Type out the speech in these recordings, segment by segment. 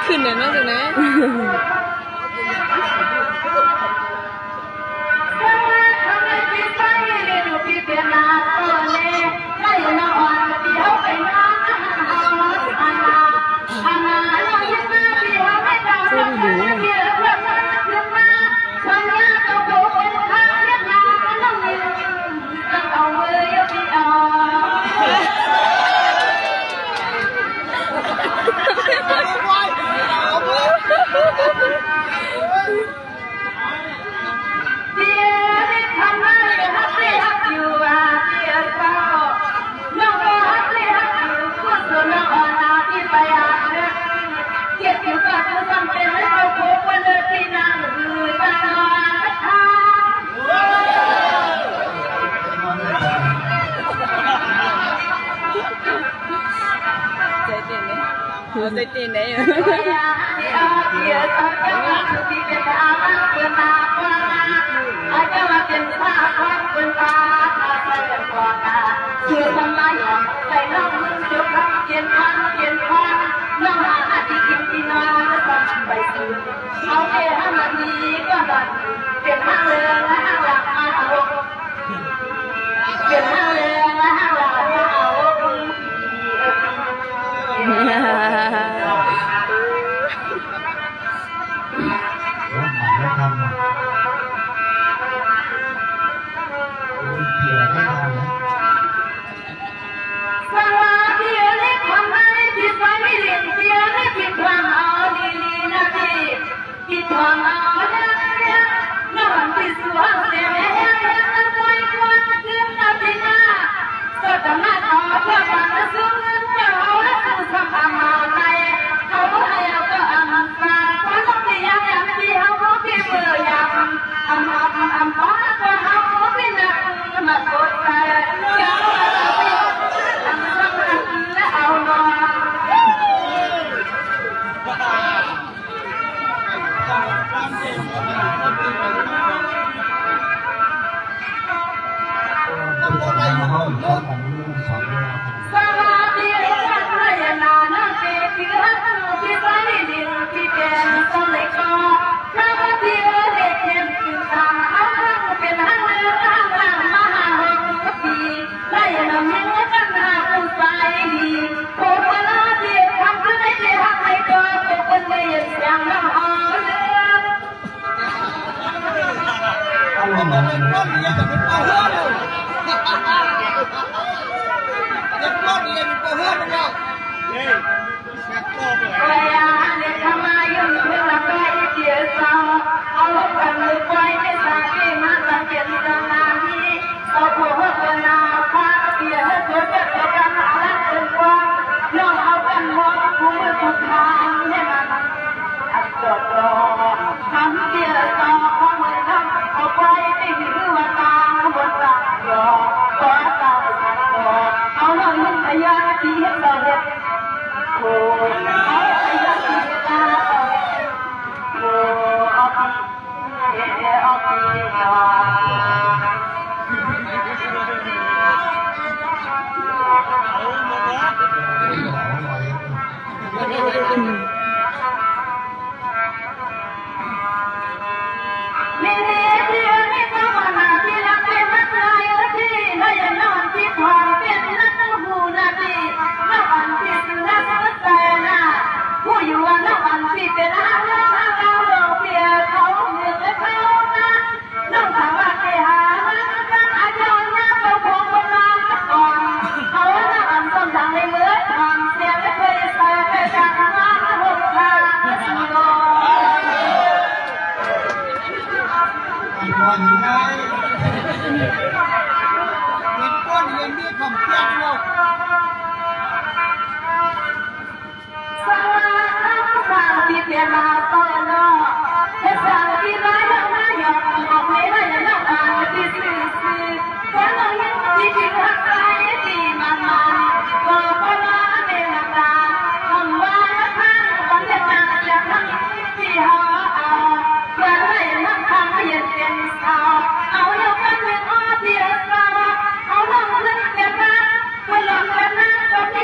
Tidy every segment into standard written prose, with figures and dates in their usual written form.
ขึ้นเลยนะตรงนี้tôi tin đấy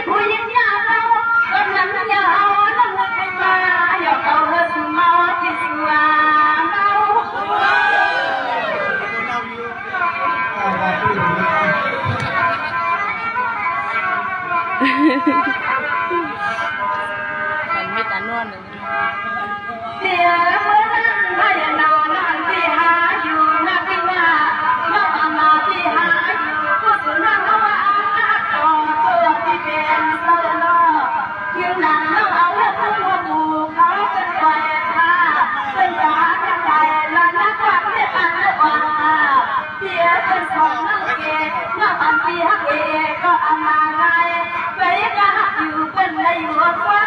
ผู้หญิงยาวเอากำลังยาวน้ำมือไปมา เป็นสองนักเกย์นักอันตีฮักเอก็อามาไงไปก็ฮักอยู่เป็นในหัวฟ้า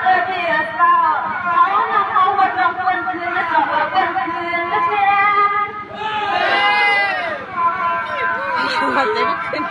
เออเดียร์เศร้าเขาน้องเขาวันน้องวันคืนและสองวันคืนและแทนหัวใจไม่ขึ้น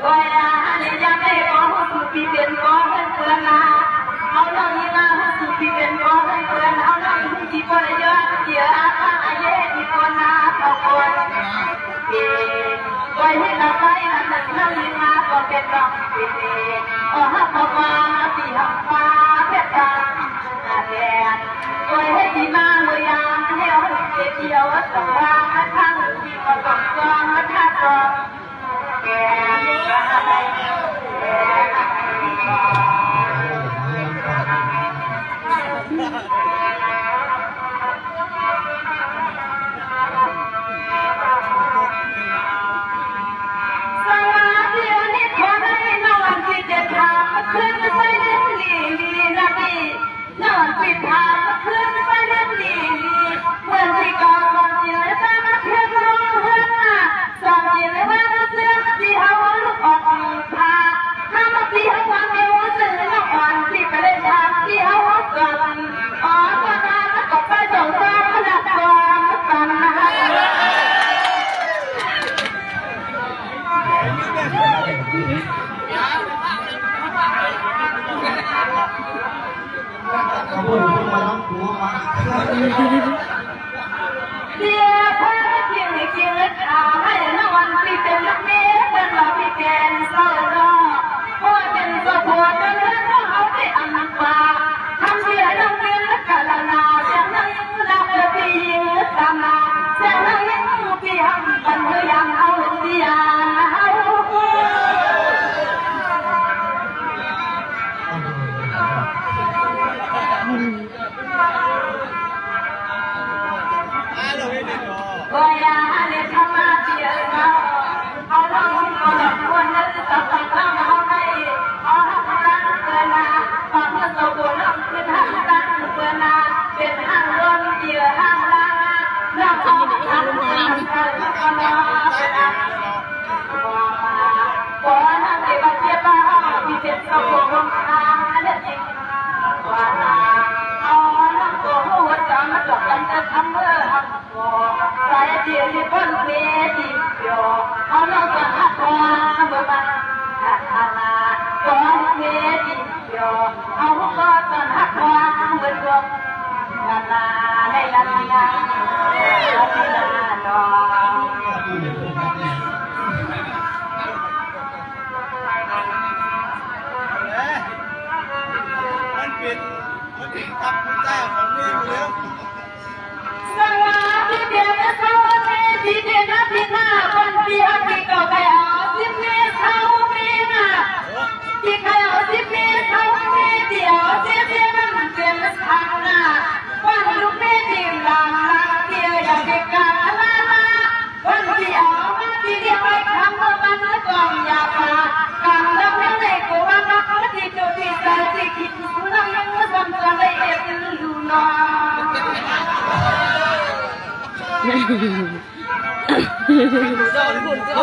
โอ้ยนะนี่ยังไม่ขอสุขีเป็นขอให้เพื่อนนะเอาน้องนี่มาสุขีเป็นขอให้เพื่อนเอาน้องที่ปล่อยยอดเยอะข้างอาเย่ที่คนนาขอบคุณเก๋ปล่อยให้เราไปนั่นน้องนี่มาก็เป็นดอกเก๋อ๋อฮักมาที่ฮักมาเพชรตาแดงปล่อยให้ที่มาเมื่อยามให้เราเก็บเดียวสองว่าทั้งที่ก็ต้องจองท่าจองแก่ขึ้นไปเล่นลีลีนะพี่นอนปิดทางขึ้นไปเล่นลีลีเหมือนที่ก่อนตอนที่เลยตามมาเทียบลงหัวหน้าตอนที่เลยว่าเสื้อที่เขาลูกออกพาถ้ามาที่เขาวางเอวเสื้อน้องอ่อนที่ไปเล่นทางที่เขาก่อนอ๋อตอนนั้นก็ไปส่งตาขนาดความตันนะคะเขาพูดถึงมาต้องกลัวมาเดี๋ยวพระเพียงให้เกียรติอาให้นวันที่เป็นนักเมย์เป็นเราพี่แกนเศร้าร้องพ่อเป็นสะโพกกันเรื่องต้องเอาได้อันฟ้าทำเสียน้องเงินและกะละนาเสียงนั่งดับเลยพี่ยืดตามมาเสียงนั่งยิ้มพี่หันบันเทียงเอาเสียเอาโอ้ยาเนี่ยทำมาเสียเราเอาเราเอาเราคนนั้นจะตัดเราเอาให้เอาทำรังเกินนาตอนเมื่อเราโดนเราคือทำรังเกินนาเป็นห้างล้นเกี่ยวห้างลาเราเอาทำรังเกินก็รอเป็นอะไรพอนั่งในบ้านเจี๊ยบบ้าที่เป็นสะโพกของทางนั่นเองว่าเอาน้ำตัวหัวใจมาจบกันจะทำเมื่อทำก่อสายเดียวที่พ้นเวทีเดียวเอาน้องจะหักคอเมื่อมาหักนาก้อนเวทีเดียวเอาหัวจะหักคอเมื่อตัวงานนาในลานนาดอกมันเป็นกับใจของนี่อยู่แล้วสวัสดีเด็กสวัสดีพี่เด็กพี่หน้าคนที่ฮักที่เก่าไปเอาสิเมตรเท่าเมตรน่ะที่ใครเอาสิเมตรเท่าเมตรเดียวเจ๊เจ๊มันเป็นทางหน้าวันลูกเมตรที่หลังเดียวอยากเด็กกาลาวันที่เอามาที่เดียวไปทำมันกล่องยาปากำลังเล็กกว่านักที่เจ้าที่ใจที่คิดสุนัขยังซ้ำซ้อนเลยเอ็นดูน้องโดนหุ่นก็